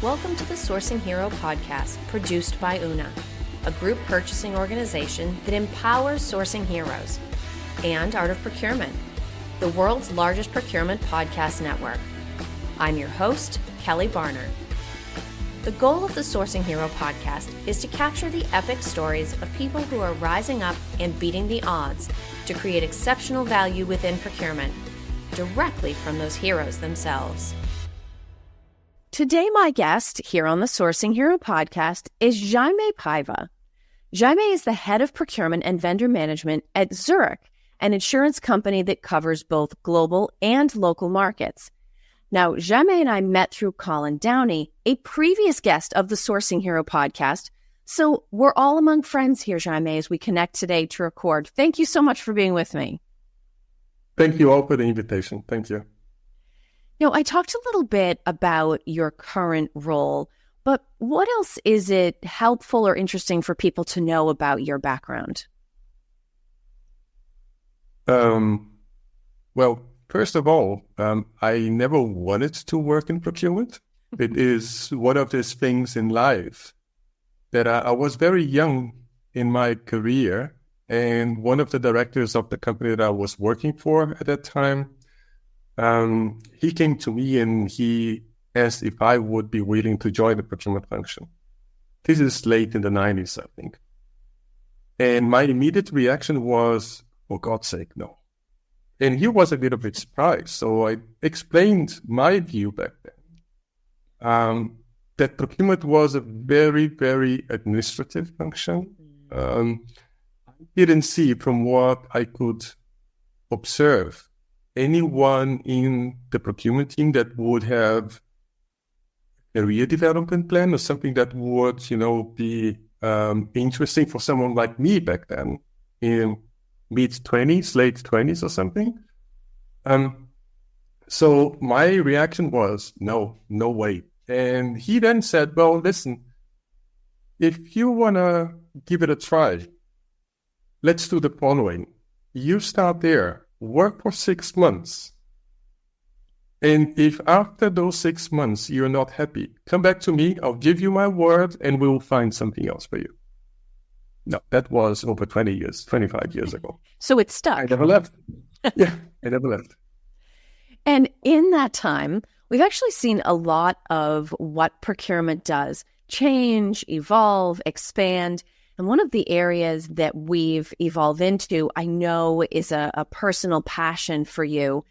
Welcome to the Sourcing Hero podcast, produced by Una, a group purchasing organization that empowers sourcing heroes, and Art of Procurement, the world's largest procurement podcast network. I'm your host, Kelly Barnard. The goal of the Sourcing Hero podcast is to capture the epic stories of people who are rising up and beating the odds to create exceptional value within procurement, directly from those heroes themselves. Today, my guest here on the Sourcing Hero podcast is Jaime Paiva. Jaime is the head of procurement and vendor management at Zurich, an insurance company that covers both global and local markets. Now, Jaime and I met through Colin Downie, a previous guest of the Sourcing Hero podcast. So we're all among friends here, Jaime, as we connect today to record. Thank you so much for being with me. Thank you all for the invitation. Thank you. Now, I talked a little bit about your current role, but what else is it helpful or interesting for people to know about your background? Well, first of all, I never wanted to work in procurement. It is one of those things in life that I was very young in my career, and one of the directors of the company that I was working for at that time, he came to me and he asked if I would be willing to join the procurement function. This is late in the 90s, I think. And my immediate reaction was, for God's sake, no. And he was a little bit surprised. So I explained my view back then, that procurement was a very, very administrative function. I didn't see, from what I could observe, anyone in the procurement team that would have a career development plan or something that would, be interesting for someone like me back then in mid-20s, late 20s or something. So my reaction was, no way. And he then said, well, listen, if you want to give it a try, let's do the following. You start there. Work for 6 months. And if after those 6 months you're not happy, come back to me, I'll give you my word, and we'll find something else for you. No, that was over 25 years ago. So it stuck. I never left. Yeah, I never left. And in that time, we've actually seen a lot of what procurement does change, evolve, expand. And one of the areas that we've evolved into, I know is a personal passion for you,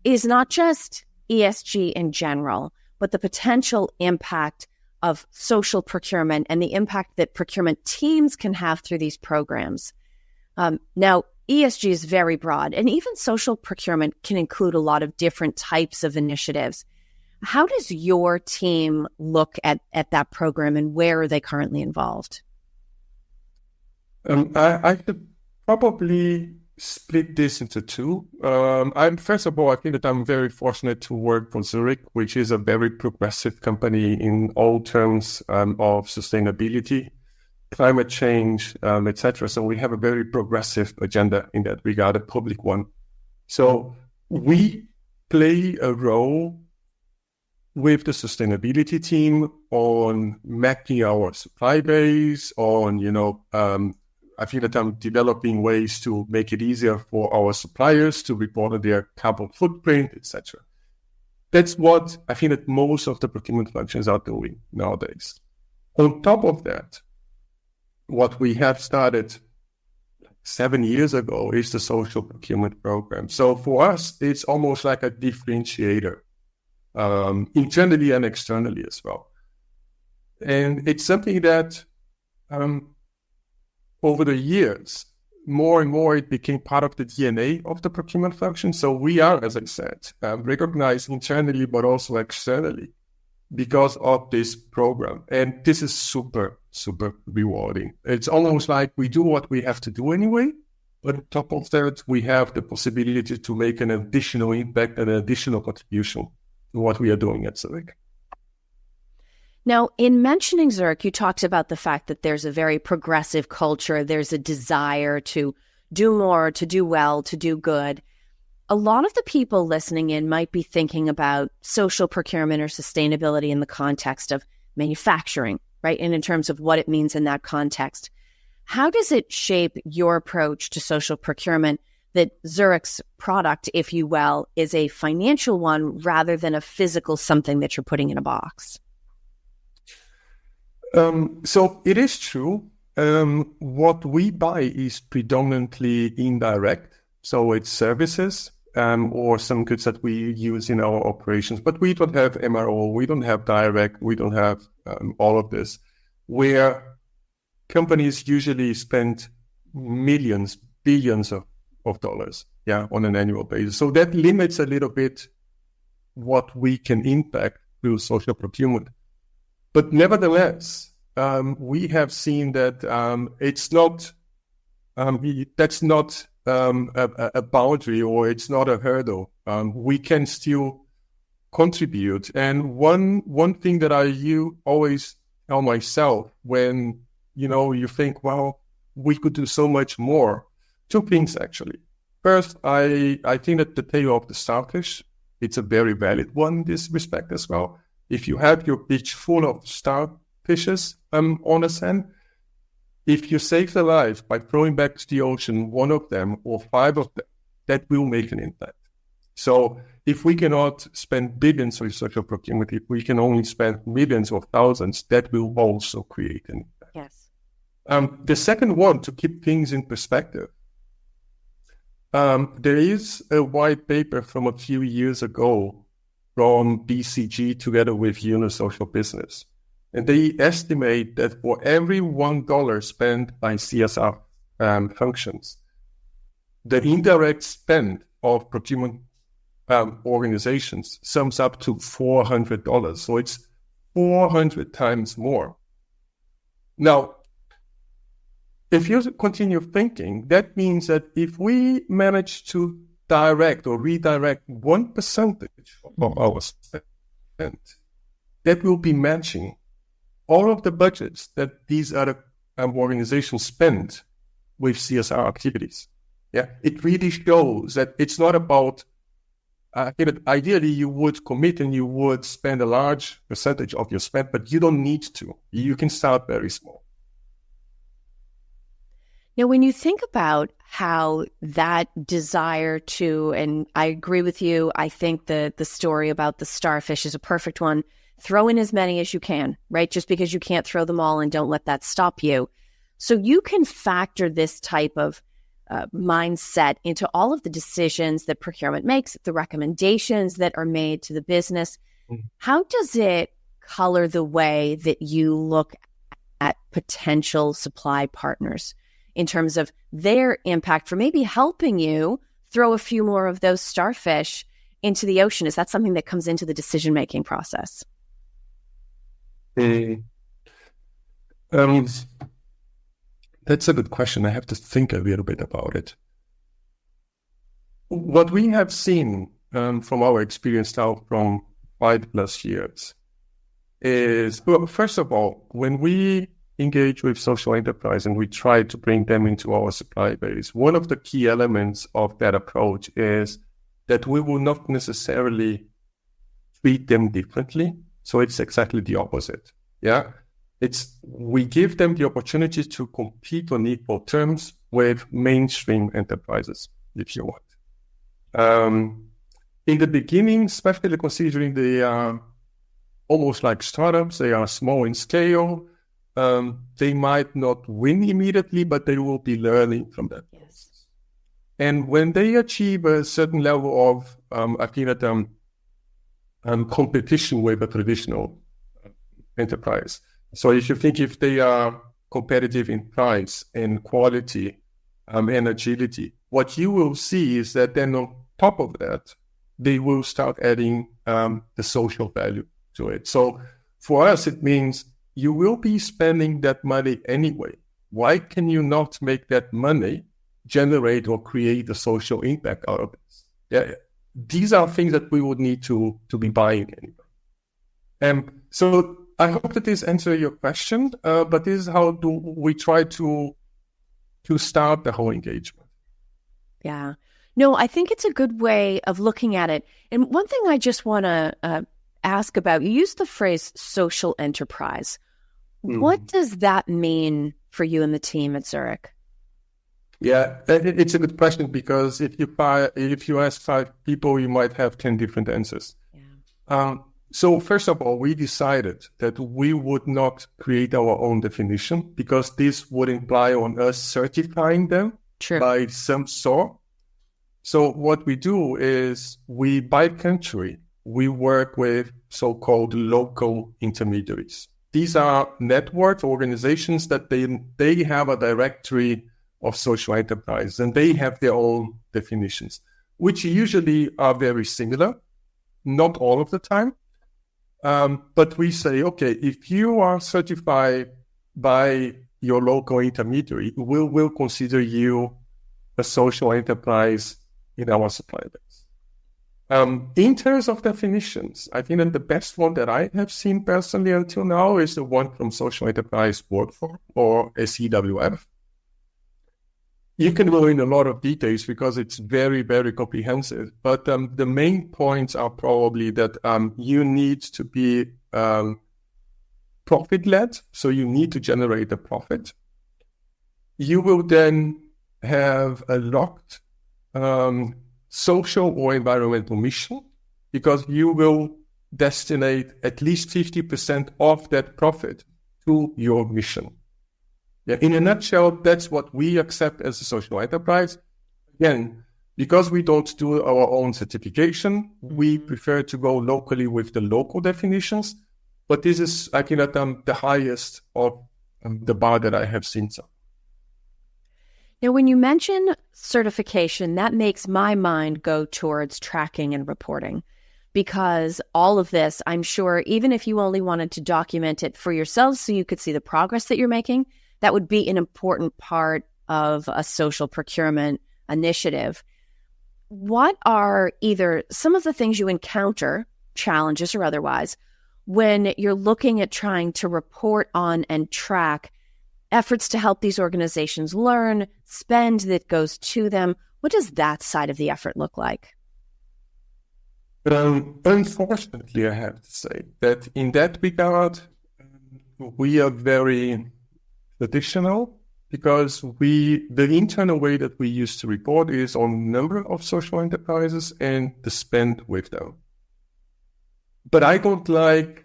is not just ESG in general, but the potential impact of social procurement and the impact that procurement teams can have through these programs. Now, ESG is very broad, and even social procurement can include a lot of different types of initiatives. How does your team look at that program, and where are they currently involved? I could probably split this into two. First of all, I think that I'm very fortunate to work for Zurich, which is a very progressive company in all terms of sustainability, climate change, etc. So we have a very progressive agenda in that regard, a public one. So we play a role with the sustainability team on mapping our supply base, on, I think that I'm developing ways to make it easier for our suppliers to report on their carbon footprint, etc. That's what I think that most of the procurement functions are doing nowadays. On top of that, what we have started 7 years ago is the social procurement program. So for us, it's almost like a differentiator, internally and externally as well. And it's something that over the years, more and more it became part of the DNA of the procurement function. So we are, as I said, recognized internally, but also externally because of this program. And this is super, super rewarding. It's almost like we do what we have to do anyway, but on top of that, we have the possibility to make an additional impact and an additional contribution to what we are doing at Zurich. Now, in mentioning Zurich, you talked about the fact that there's a very progressive culture. There's a desire to do more, to do well, to do good. A lot of the people listening in might be thinking about social procurement or sustainability in the context of manufacturing, right? And in terms of what it means in that context. How does it shape your approach to social procurement that Zurich's product, if you will, is a financial one rather than a physical something that you're putting in a box? So it is true. What we buy is predominantly indirect. So it's services or some goods that we use in our operations. But we don't have MRO, we don't have direct, we don't have all of this, where companies usually spend millions, billions of dollars, on an annual basis. So that limits a little bit what we can impact through social procurement. But nevertheless, we have seen that it's not, that's not a boundary, or it's not a hurdle. We can still contribute. And one thing that I always tell myself when, you think, well, we could do so much more. Two things, actually. First, I think that the tale of the starfish, it's a very valid one in this respect as well. If you have your beach full of starfishes on the sand, if you save their life by throwing back to the ocean one of them or five of them, that will make an impact. So if we cannot spend billions on social procurement, if we can only spend millions or thousands, that will also create an impact. Yes. The second one, to keep things in perspective, there is a white paper from a few years ago from BCG together with Social Business. And they estimate that for every $1 spent by CSR functions, the indirect spend of procurement organizations sums up to $400. So it's 400 times more. Now, if you continue thinking, that means that if we manage to direct or redirect 1% of our spend, that will be matching all of the budgets that these other organizations spend with CSR activities. It really shows that it's not about, ideally you would commit and you would spend a large percentage of your spend, but you don't need to. You can start very small. Now, when you think about how that desire to, and I agree with you, I think the story about the starfish is a perfect one. Throw in as many as you can, right? Just because you can't throw them all, and don't let that stop you. So you can factor this type of mindset into all of the decisions that procurement makes, the recommendations that are made to the business. How does it color the way that you look at potential supply partners in terms of their impact for maybe helping you throw a few more of those starfish into the ocean? Is that something that comes into the decision-making process? That's a good question. I have to think a little bit about it. What we have seen from our experience now from 5+ years is, well, first of all, when we engage with social enterprise and we try to bring them into our supply base, one of the key elements of that approach is that we will not necessarily treat them differently. So it's exactly the opposite. We give them the opportunity to compete on equal terms with mainstream enterprises, if you want. In the beginning, especially considering they are almost like startups, they are small in scale. They might not win immediately, but they will be learning from that. Yes. And when they achieve a certain level of, competition with a traditional enterprise. So if you think if they are competitive in price and quality and agility, what you will see is that then on top of that, they will start adding the social value to it. So for us, it means you will be spending that money anyway. Why can you not make that money generate or create a social impact out of it? These are things that we would need to be buying anyway. So I hope that this answers your question, but this is how do we try to start the whole engagement. Yeah. No, I think it's a good way of looking at it. And one thing I just want to ask about, you used the phrase social enterprise. What does that mean for you and the team at Zurich? Yeah, it's a good question, because if you ask 5 people, you might have 10 different answers. Yeah. So first of all, we decided that we would not create our own definition, because this would imply on us certifying them by some sort. So what we do is by country, we work with so-called local intermediaries. These are network organizations that they have a directory of social enterprise, and they have their own definitions, which usually are very similar, not all of the time. But we say, okay, if you are certified by your local intermediary, we'll consider you a social enterprise in our supplier base. In terms of definitions, I think that the best one that I have seen personally until now is the one from Social Enterprise Workforce, or SEWF. You can go in a lot of details because it's very, very comprehensive. But the main points are probably that you need to be profit-led, so you need to generate a profit. You will then have a locked social or environmental mission, because you will destinate at least 50% of that profit to your mission. Yeah, in a nutshell, that's what we accept as a social enterprise. Again, because we don't do our own certification, we prefer to go locally with the local definitions. But this is, I think, the highest of the bar that I have seen. So. Now, when you mention certification, that makes my mind go towards tracking and reporting, because all of this, I'm sure, even if you only wanted to document it for yourselves so you could see the progress that you're making, that would be an important part of a social procurement initiative. What are either some of the things you encounter, challenges or otherwise, when you're looking at trying to report on and track efforts to help these organizations learn, spend that goes to them? What does that side of the effort look like? Unfortunately, I have to say that in that regard, we are very traditional, because the internal way that we used to report is on number of social enterprises and the spend with them. But I don't like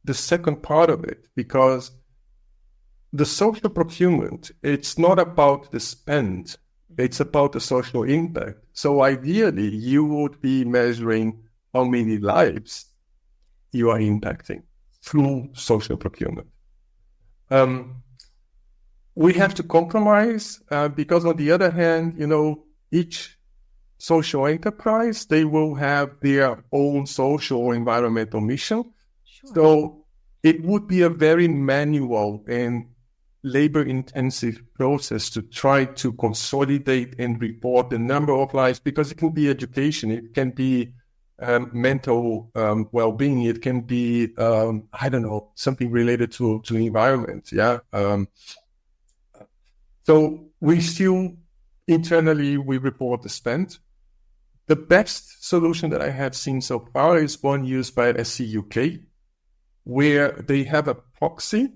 the second part of it, because the social procurement, it's not about the spend, it's about the social impact. So ideally, you would be measuring how many lives you are impacting through social procurement. We have to compromise, because on the other hand, each social enterprise, they will have their own social or environmental mission. Sure. So it would be a very manual and labor-intensive process to try to consolidate and report the number of lives, because it can be education, it can be mental well-being, it can be, something related to environment, yeah. So we still, internally, we report the spend. The best solution that I have seen so far is one used by SC UK, where they have a proxy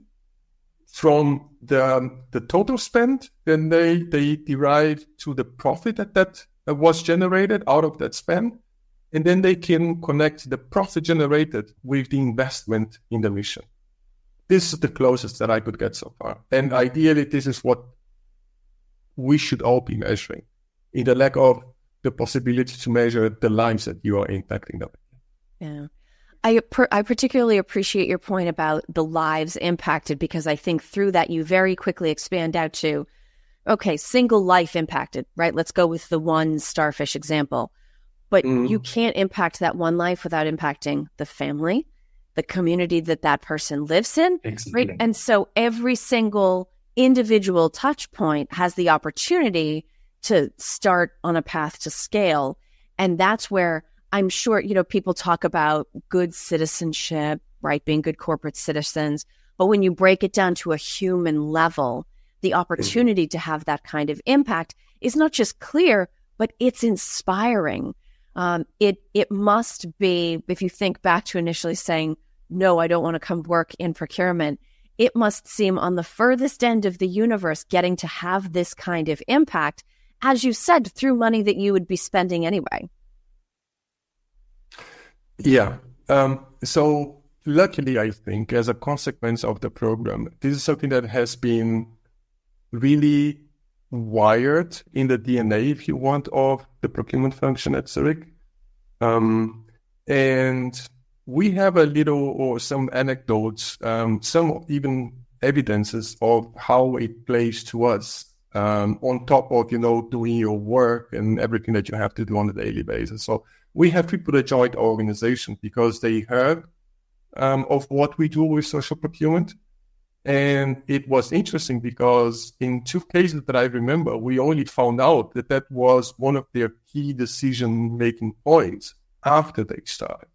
from the total spend, then they derive to the profit that was generated out of that spend, and then they can connect the profit generated with the investment in the mission. This is the closest that I could get so far. And ideally, this is what we should all be measuring, in the lack of the possibility to measure the lives that you are impacting them. Yeah. I particularly appreciate your point about the lives impacted, because I think through that you very quickly expand out to, okay, single life impacted, right? Let's go with the one starfish example. But you can't impact that one life without impacting the family, the community that person lives in, right? And so every single individual touch point has the opportunity to start on a path to scale. And that's where I'm sure, people talk about good citizenship, right? Being good corporate citizens. But when you break it down to a human level, the opportunity to have that kind of impact is not just clear, but it's inspiring. It must be, if you think back to initially saying, no, I don't want to come work in procurement, it must seem on the furthest end of the universe getting to have this kind of impact, as you said, through money that you would be spending anyway. Yeah. So luckily, I think, as a consequence of the program, this is something that has been really wired in the DNA, if you want, of the procurement function at Zurich. And we have a little or some anecdotes, some even evidences of how it plays to us on top of, doing your work and everything that you have to do on a daily basis. So we have people a joint organization because they heard of what we do with social procurement. And it was interesting because in 2 cases that I remember, we only found out that was one of their key decision-making points after they started.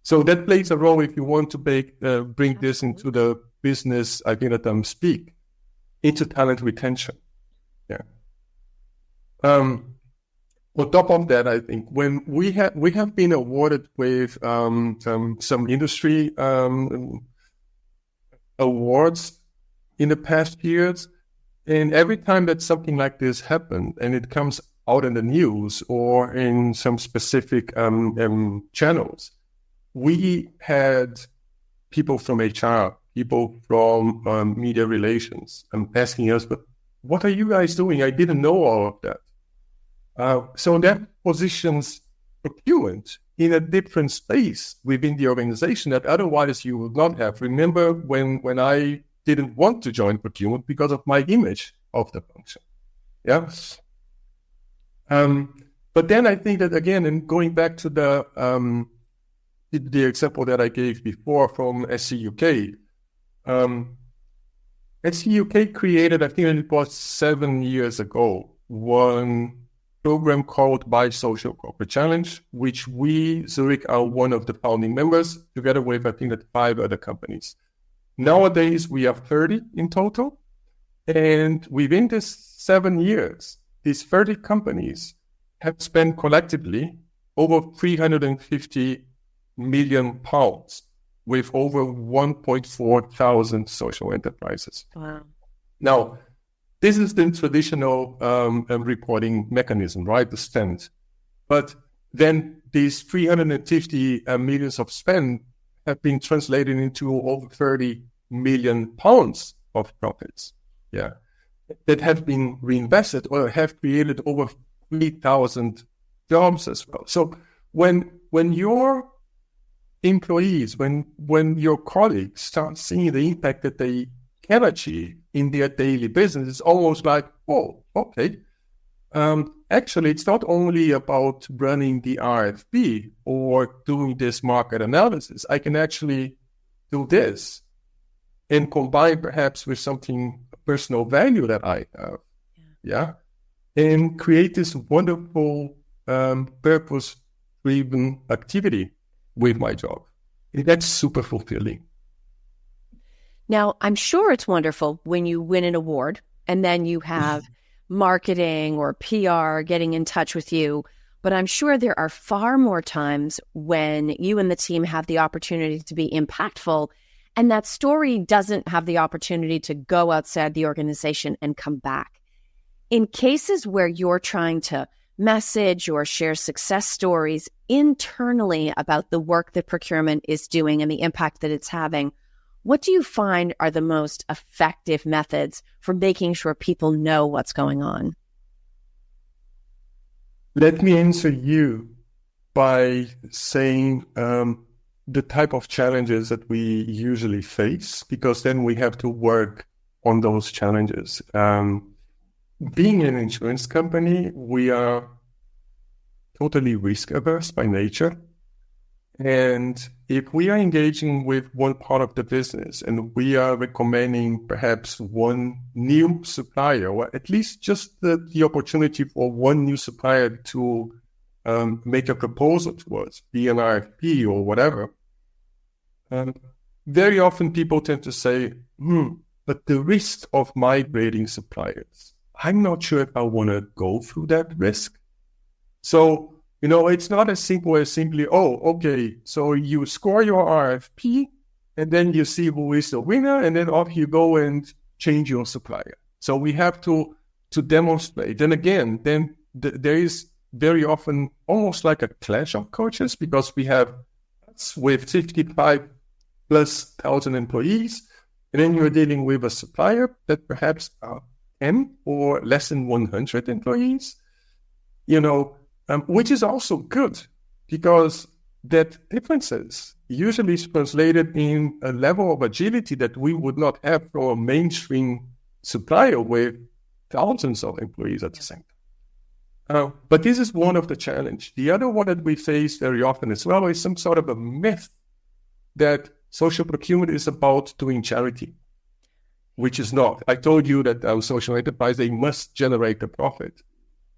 So that plays a role if you want to bring this into the business, I think that speak, into talent retention. Yeah. On top of that, I think when we have been awarded with some industry awards in the past years, and every time that something like this happened and it comes out in the news or in some specific channels, we had people from HR, people from media relations, asking us, but what are you guys doing? I didn't know all of that. So that positions procurement in a different space within the organization that otherwise you would not have. Remember when I didn't want to join procurement because of my image of the function. Yeah. But then I think that again, and going back to the example that I gave before from SCUK, SCUK created, I think it was 7 years ago, one program called By Social Corporate Challenge, which we, Zurich, are one of the founding members, together with, I think, 5 other companies. Nowadays, we have 30 in total. And within this 7 years, these 30 companies have spent collectively over 350 million pounds with over 1.4 thousand social enterprises. Wow. Now, this is the traditional reporting mechanism, right? The spend. But then these 350 millions of spend have been translated into over 30 million pounds of profits. Yeah. That have been reinvested or have created over 3,000 jobs as well. So when your employees, when your colleagues start seeing the impact that they can achieve in their daily business, it's almost like, oh, okay. Actually, it's not only about running the RFP or doing this market analysis. I can actually do this and combine perhaps with something personal value that I have. Yeah. And create this wonderful purpose-driven activity with my job. And that's super fulfilling. Now, I'm sure it's wonderful when you win an award and then you have marketing or PR getting in touch with you. But I'm sure there are far more times when you and the team have the opportunity to be impactful, and that story doesn't have the opportunity to go outside the organization and come back. In cases where you're trying to message or share success stories internally about the work that procurement is doing and the impact that it's having, what do you find are the most effective methods for making sure people know what's going on? Let me answer you by saying the type of challenges that we usually face, because then we have to work on those challenges. Being an insurance company, we are totally risk averse by nature. And if we are engaging with one part of the business and we are recommending perhaps one new supplier, or at least just the opportunity for one new supplier to make a proposal to us, be an RFP or whatever, very often people tend to say, but the risk of migrating suppliers, I'm not sure if I want to go through that risk. So It's not as simple as simply, okay, so you score your RFP, and then you see who is the winner, and then off you go and change your supplier. So we have to demonstrate. And again, then there is very often almost like a clash of cultures, because we have with 55 plus thousand employees, and then you're dealing with a supplier that perhaps are 10 or less than 100 employees, which is also good, because that differences usually is translated in a level of agility that we would not have from a mainstream supplier with thousands of employees at the same time. But this is one of the challenges. The other one that we face very often as well is some sort of a myth that social procurement is about doing charity, which is not. I told you that our social enterprise, they must generate a profit.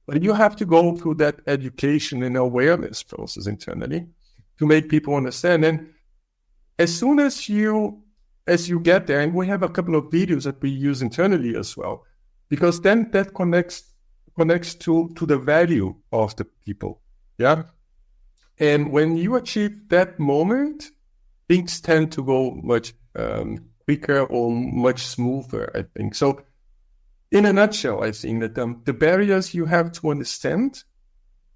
But you have to go through that education and awareness process internally to make people understand. And as soon as you get there, and we have a couple of videos that we use internally as well, because then that connects to the value of the people. Yeah. And when you achieve that moment, things tend to go much quicker or much smoother, I think. So in a nutshell, I think that the barriers, you have to understand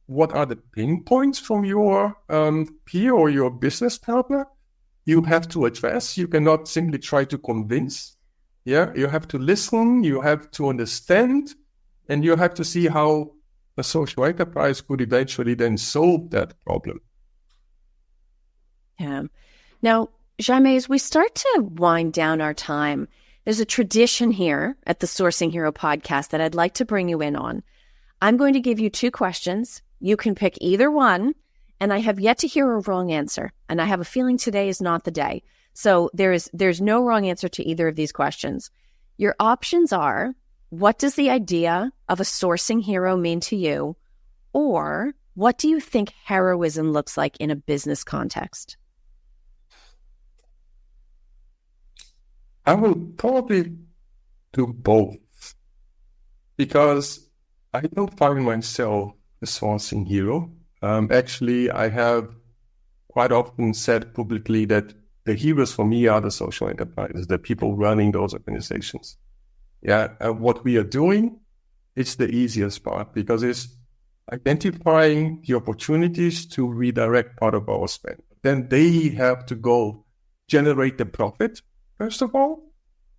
what are the pain points from your peer or your business partner. You have to address. You cannot simply try to convince. Yeah, you have to listen. You have to understand, and you have to see how a social enterprise could eventually then solve that problem. Yeah. Now, Jaime, as we start to wind down our time, there's a tradition here at the Sourcing Hero podcast that I'd like to bring you in on. I'm going to give you 2 questions. You can pick either one, and I have yet to hear a wrong answer. And I have a feeling today is not the day. So there's no wrong answer to either of these questions. Your options are, what does the idea of a sourcing hero mean to you? Or what do you think heroism looks like in a business context? I will probably do both, because I don't find myself a sourcing hero. Actually, I have quite often said publicly that the heroes for me are the social enterprises, the people running those organizations. Yeah, what we are doing, it's the easiest part, because it's identifying the opportunities to redirect part of our spend. Then they have to go generate the profit, first of all,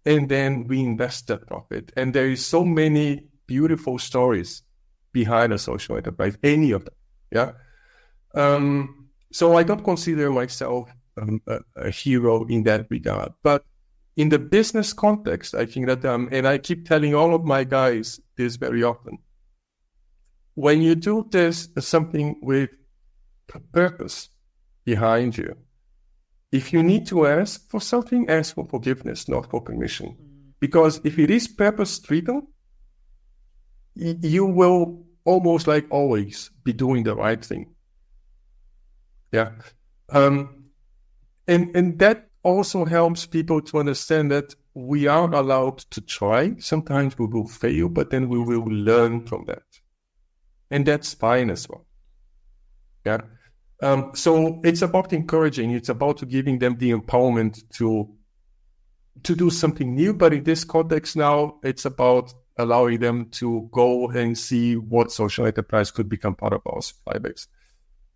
and then reinvest that profit. And there is so many beautiful stories behind a social enterprise, any of them. Yeah. So I don't consider myself a hero in that regard. But in the business context, I think that, and I keep telling all of my guys this very often, when you do this something with a purpose behind you, if you need to ask for something, ask for forgiveness, not for permission. Because if it is purpose-driven, you will almost like always be doing the right thing. Yeah. And that also helps people to understand that we are allowed to try. Sometimes we will fail, but then we will learn from that. And that's fine as well. Yeah. So it's about encouraging. It's about giving them the empowerment to do something new. But in this context now, it's about allowing them to go and see what social enterprise could become part of our supply base.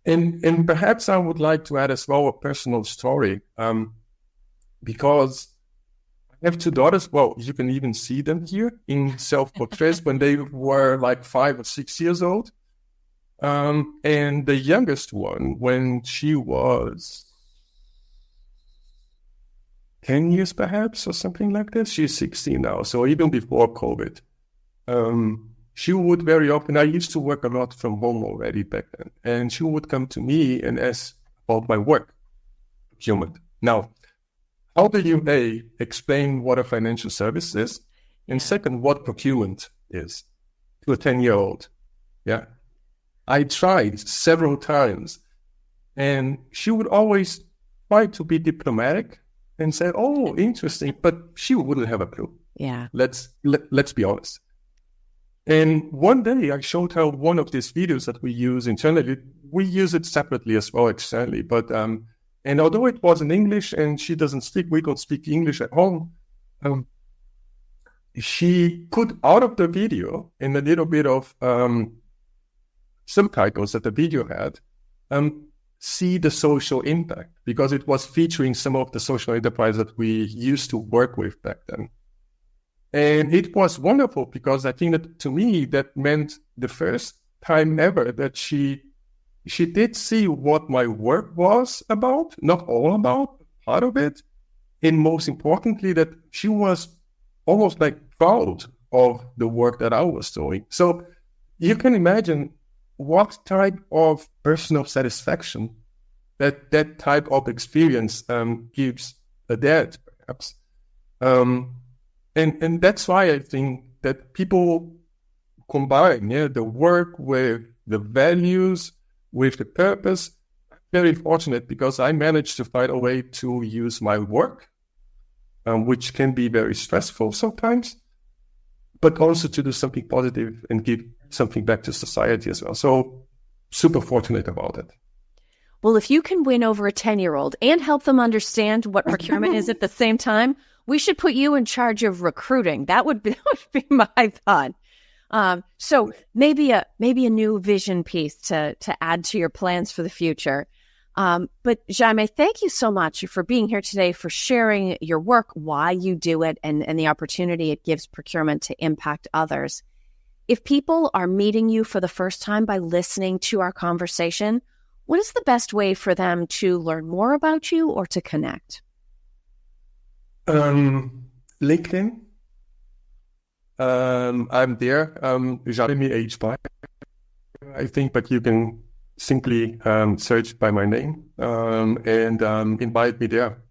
And perhaps I would like to add as well a personal story, because I have 2 daughters. Well, you can even see them here in self-portraits when they were like 5 or 6 years old. And the youngest one, when she was 10 years perhaps, or something like this, she's 16 now. So even before COVID, she would very often, I used to work a lot from home already back then, and she would come to me and ask about my work, procurement. Now, how do you, A, explain what a financial service is, and second, what procurement is to a 10-year-old? Yeah. I tried several times, and she would always try to be diplomatic and say, "Oh, interesting," but she wouldn't have a clue. Yeah. Let's be honest. And one day I showed her one of these videos that we use internally we use it separately as well externally. But and although it was in English and we don't speak English at home, she put out of the video in a little bit of subtitles that the video had, see the social impact, because it was featuring some of the social enterprise that we used to work with back then. And it was wonderful, because I think that to me, that meant the first time ever that she did see what my work was about, not all about, part of it. And most importantly, that she was almost like proud of the work that I was doing. So you can imagine what type of personal satisfaction that type of experience gives a dad, perhaps. And that's why I think that people combine the work with the values, with the purpose. I'm very fortunate because I managed to find a way to use my work, which can be very stressful sometimes, but also to do something positive and give something back to society as well. So super fortunate about it. Well, if you can win over a 10-year-old and help them understand what procurement is at the same time, we should put you in charge of recruiting. That would be my thought. So maybe a new vision piece to add to your plans for the future. But Jaime, thank you so much for being here today, for sharing your work, why you do it, and the opportunity it gives procurement to impact others. If people are meeting you for the first time by listening to our conversation, what is the best way for them to learn more about you or to connect? LinkedIn. I'm there. Jaime H, I think, but you can simply search by my name and invite me there.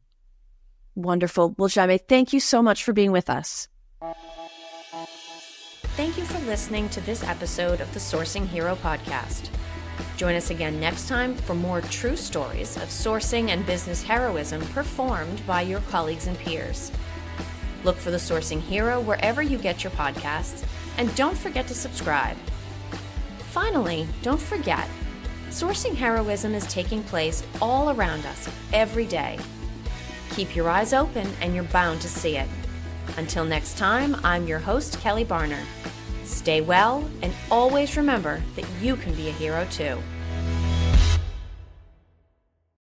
Wonderful. Well, Jaime, thank you so much for being with us. Thank you for listening to this episode of the Sourcing Hero podcast. Join us again next time for more true stories of sourcing and business heroism performed by your colleagues and peers. Look for the Sourcing Hero wherever you get your podcasts, and don't forget to subscribe. Finally, don't forget, sourcing heroism is taking place all around us every day. Keep your eyes open and you're bound to see it. Until next time, I'm your host, Kelly Barner. Stay well, and always remember that you can be a hero too.